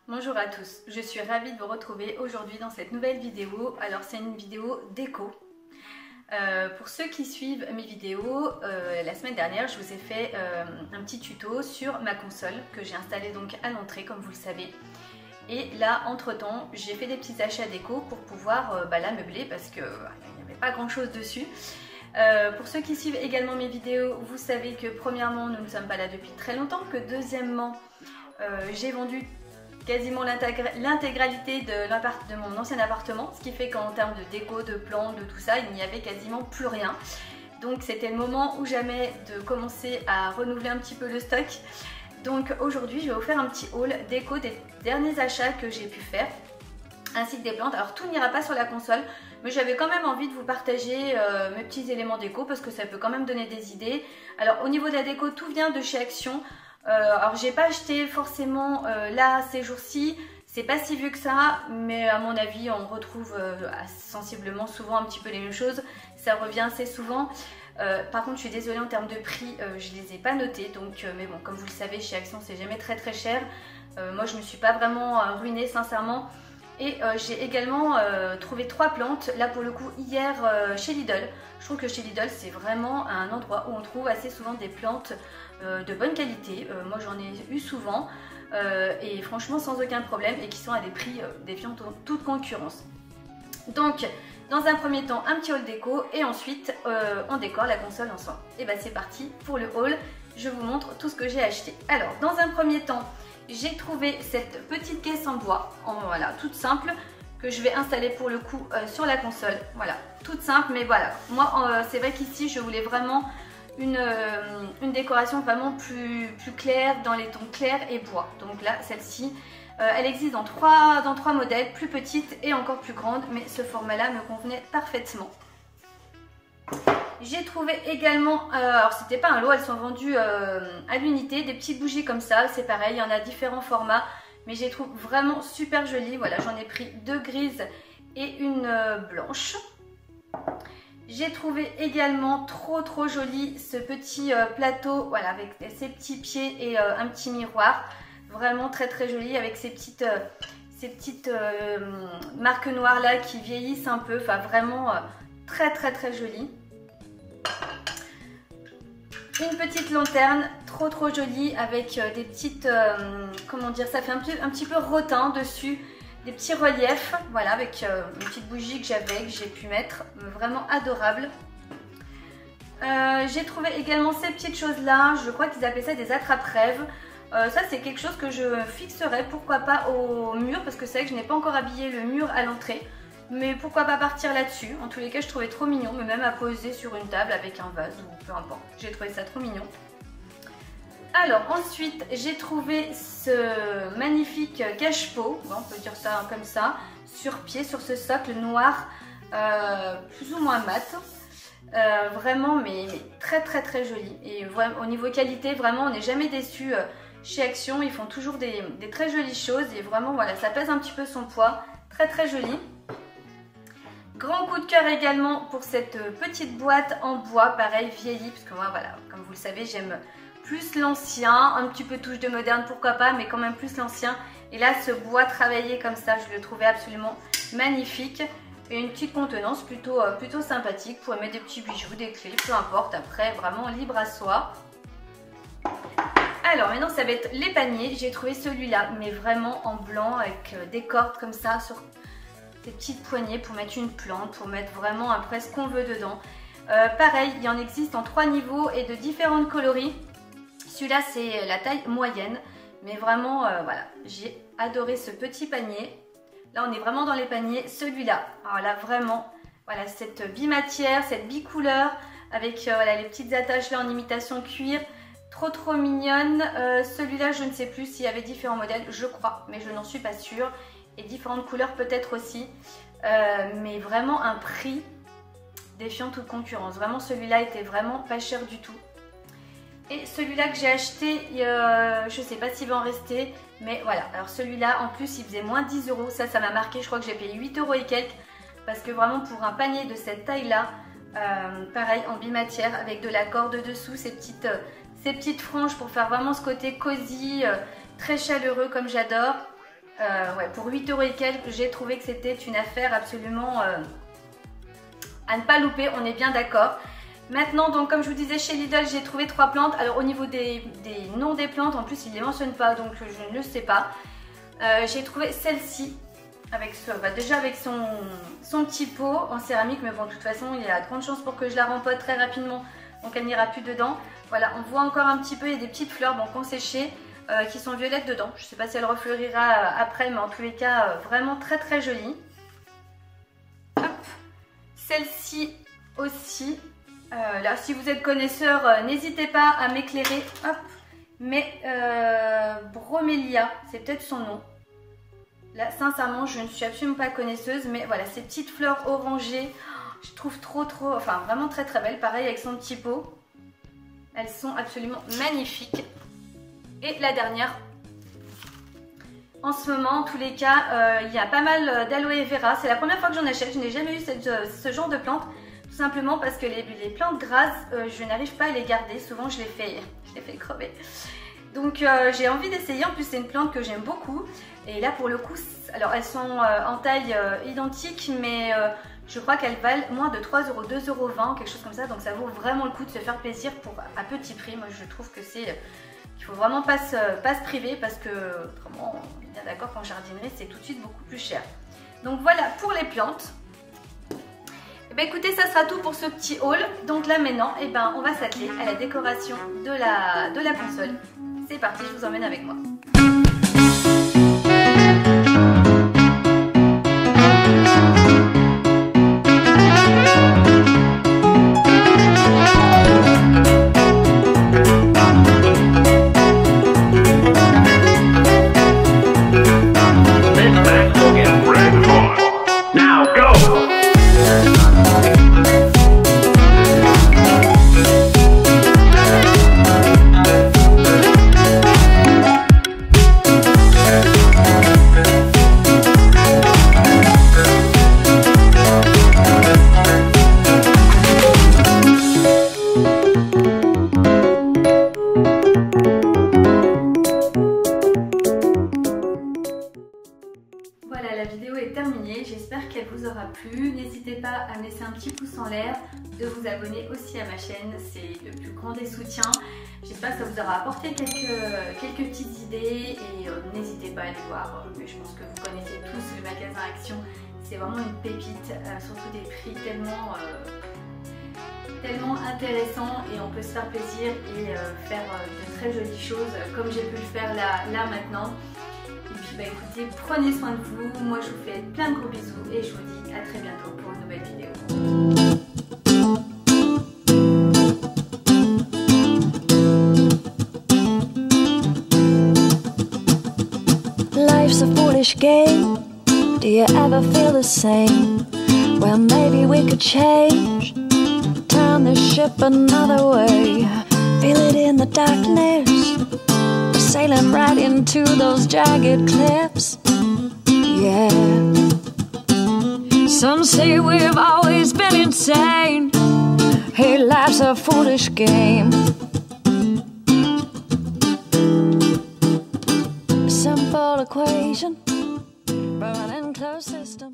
Bonjour à tous, je suis ravie de vous retrouver aujourd'hui dans cette nouvelle vidéo. Alors c'est une vidéo déco. Pour ceux qui suivent mes vidéos, la semaine dernière je vous ai fait un petit tuto sur ma console que j'ai installée donc à l'entrée comme vous le savez. Et là entre temps j'ai fait des petits achats déco pour pouvoir la meubler parce qu'il n'y avait pas grand chose dessus. Pour ceux qui suivent également mes vidéos, vous savez que premièrement nous ne sommes pas là depuis très longtemps, que deuxièmement j'ai vendu quasiment l'intégralité de mon ancien appartement, ce qui fait qu'en termes de déco, de plans, de tout ça, il n'y avait quasiment plus rien. Donc c'était le moment ou jamais de commencer à renouveler un petit peu le stock. Donc aujourd'hui je vais vous faire un petit haul déco des derniers achats que j'ai pu faire, ainsi que des plantes. Alors tout n'ira pas sur la console, mais j'avais quand même envie de vous partager mes petits éléments déco parce que ça peut quand même donner des idées. Alors au niveau de la déco, tout vient de chez Action. Alors j'ai pas acheté forcément là ces jours-ci, c'est pas si vieux que ça, mais à mon avis on retrouve sensiblement souvent un petit peu les mêmes choses, ça revient assez souvent. Par contre je suis désolée en termes de prix, je les ai pas notés, donc mais bon comme vous le savez chez Action c'est jamais très cher. Moi je me suis pas vraiment ruinée sincèrement. Et j'ai également trouvé 3 plantes, là pour le coup hier chez Lidl. Je trouve que chez Lidl c'est vraiment un endroit où on trouve assez souvent des plantes de bonne qualité. Moi j'en ai eu souvent et franchement sans aucun problème et qui sont à des prix défiant toute concurrence. Donc dans un premier temps un petit haul déco et ensuite on décore la console ensemble. Et bah c'est parti pour le haul, je vous montre tout ce que j'ai acheté. Alors dans un premier temps j'ai trouvé cette petite caisse en bois, voilà, toute simple, que je vais installer pour le coup sur la console. Voilà, toute simple, mais voilà. Moi, c'est vrai qu'ici, je voulais vraiment une décoration vraiment plus claire, dans les tons clairs et bois. Donc là, celle-ci, elle existe dans trois modèles, plus petite et encore plus grande, mais ce format-là me convenait parfaitement. J'ai trouvé également, alors c'était pas un lot, elles sont vendues à l'unité, des petites bougies comme ça, c'est pareil, il y en a différents formats, mais je les trouve vraiment super jolies. Voilà, j'en ai pris 2 grises et une blanche. J'ai trouvé également trop joli ce petit plateau, voilà, avec ses petits pieds et un petit miroir, vraiment très joli avec ces petites marques noires là qui vieillissent un peu, enfin vraiment très joli. Une petite lanterne trop jolie avec des petites, comment dire, ça fait un petit peu rotin dessus, des petits reliefs, voilà, avec une petite bougie que j'avais, que j'ai pu mettre, vraiment adorable. J'ai trouvé également ces petites choses là, je crois qu'ils appelaient ça des attrape-rêves. Ça c'est quelque chose que je fixerai, pourquoi pas au mur, parce que c'est vrai que je n'ai pas encore habillé le mur à l'entrée. Mais pourquoi pas partir là-dessus. En tous les cas je trouvais trop mignon, mais même à poser sur une table avec un vase ou peu importe, j'ai trouvé ça trop mignon. Alors ensuite j'ai trouvé ce magnifique cache-pot, on peut dire ça comme ça, sur pied, sur ce socle noir plus ou moins mat. Vraiment mais très joli. Et au niveau qualité vraiment on n'est jamais déçu chez Action, ils font toujours des très jolies choses et vraiment voilà, ça pèse un petit peu son poids, très joli. Grand coup de cœur également pour cette petite boîte en bois, pareil vieillie, parce que moi voilà, comme vous le savez j'aime plus l'ancien, un petit peu touche de moderne pourquoi pas, mais quand même plus l'ancien. Et là ce bois travaillé comme ça, je le trouvais absolument magnifique. Et une petite contenance plutôt sympathique, pour mettre des petits bijoux, des clés, peu importe, après vraiment libre à soi. Alors maintenant ça va être les paniers, j'ai trouvé celui-là, mais vraiment en blanc avec des cordes comme ça sur des petites poignées pour mettre une plante, pour mettre vraiment après ce qu'on veut dedans. Pareil, il y en existe en 3 niveaux et de différentes coloris. Celui-là c'est la taille moyenne, mais vraiment voilà, j'ai adoré ce petit panier. Là on est vraiment dans les paniers, celui-là, alors là vraiment, voilà cette bimatière, cette bicouleur avec voilà, les petites attaches là en imitation cuir, trop mignonne. Celui-là je ne sais plus s'il y avait différents modèles, je crois, mais je n'en suis pas sûre. Et différentes couleurs peut-être aussi, mais vraiment un prix défiant toute concurrence. Vraiment celui-là était vraiment pas cher du tout. Et celui-là que j'ai acheté, je sais pas s'il va en rester, mais voilà. Alors celui-là en plus il faisait moins 10 €, ça m'a marqué, je crois que j'ai payé 8 € et quelques, parce que vraiment pour un panier de cette taille là, pareil en bimatière avec de la corde dessous, ces petites franges pour faire vraiment ce côté cosy, très chaleureux comme j'adore. Ouais, pour 8 € et quelques, j'ai trouvé que c'était une affaire absolument à ne pas louper, on est bien d'accord. Maintenant, donc comme je vous disais, chez Lidl, j'ai trouvé 3 plantes. Alors au niveau des noms des plantes, en plus, ils ne les mentionnent pas, donc je ne le sais pas. J'ai trouvé celle-ci, avec déjà avec son petit pot en céramique, mais bon, de toute façon, il y a de grandes chances pour que je la rempote très rapidement, donc elle n'ira plus dedans. Voilà, on voit encore un petit peu, il y a des petites fleurs, bon, qu'on séchées, qui sont violettes dedans. Je ne sais pas si elle refleurira après, mais en tous les cas, vraiment très très jolie. Hop, celle-ci aussi. Là, si vous êtes connaisseur, n'hésitez pas à m'éclairer. Hop, mais Bromélia, c'est peut-être son nom. Là, sincèrement, je ne suis absolument pas connaisseuse, mais voilà, ces petites fleurs orangées, je trouve enfin vraiment très très belles. Pareil avec son petit pot, elles sont absolument magnifiques. Et la dernière, en ce moment, en tous les cas, il y a pas mal d'aloe vera. C'est la première fois que j'en achète. Je n'ai jamais eu ce genre de plante. Tout simplement parce que les plantes grasses, je n'arrive pas à les garder. Souvent, je les fais crever. Donc, j'ai envie d'essayer. En plus, c'est une plante que j'aime beaucoup. Et là, pour le coup, alors elles sont en taille identique, mais je crois qu'elles valent moins de 3 €, 2,20 €, quelque chose comme ça. Donc, ça vaut vraiment le coup de se faire plaisir à petit prix. Moi, je trouve que c'est... Il faut vraiment pas se priver parce que, autrement, on est bien d'accord qu'en jardinerie, c'est tout de suite beaucoup plus cher. Donc, voilà pour les plantes. Et bien écoutez, ça sera tout pour ce petit haul. Donc là maintenant, on va s'atteler à la décoration de la console. C'est parti, je vous emmène avec moi. Voilà, la vidéo est terminée, j'espère qu'elle vous aura plu. N'hésitez pas à me laisser un petit pouce en l'air, de vous abonner aussi à ma chaîne, c'est le plus grand des soutiens. J'espère que ça vous aura apporté quelques petites idées et n'hésitez pas à aller voir, mais je pense que vous connaissez tous le magasin Action. C'est vraiment une pépite, surtout des prix tellement intéressants et on peut se faire plaisir et faire de très jolies choses comme j'ai pu le faire là maintenant. Et puis écoutez, prenez soin de vous, moi je vous fais plein de gros bisous et je vous dis à très bientôt pour une nouvelle vidéo. Life's a foolish game, do you ever feel the same? Well, maybe we could change, turn the ship another way. Feel it in the darkness, we're sailing right into those jagged cliffs. Yeah. Some say we've always been insane. Hey, life's a foolish game. Simple equation, running closed system.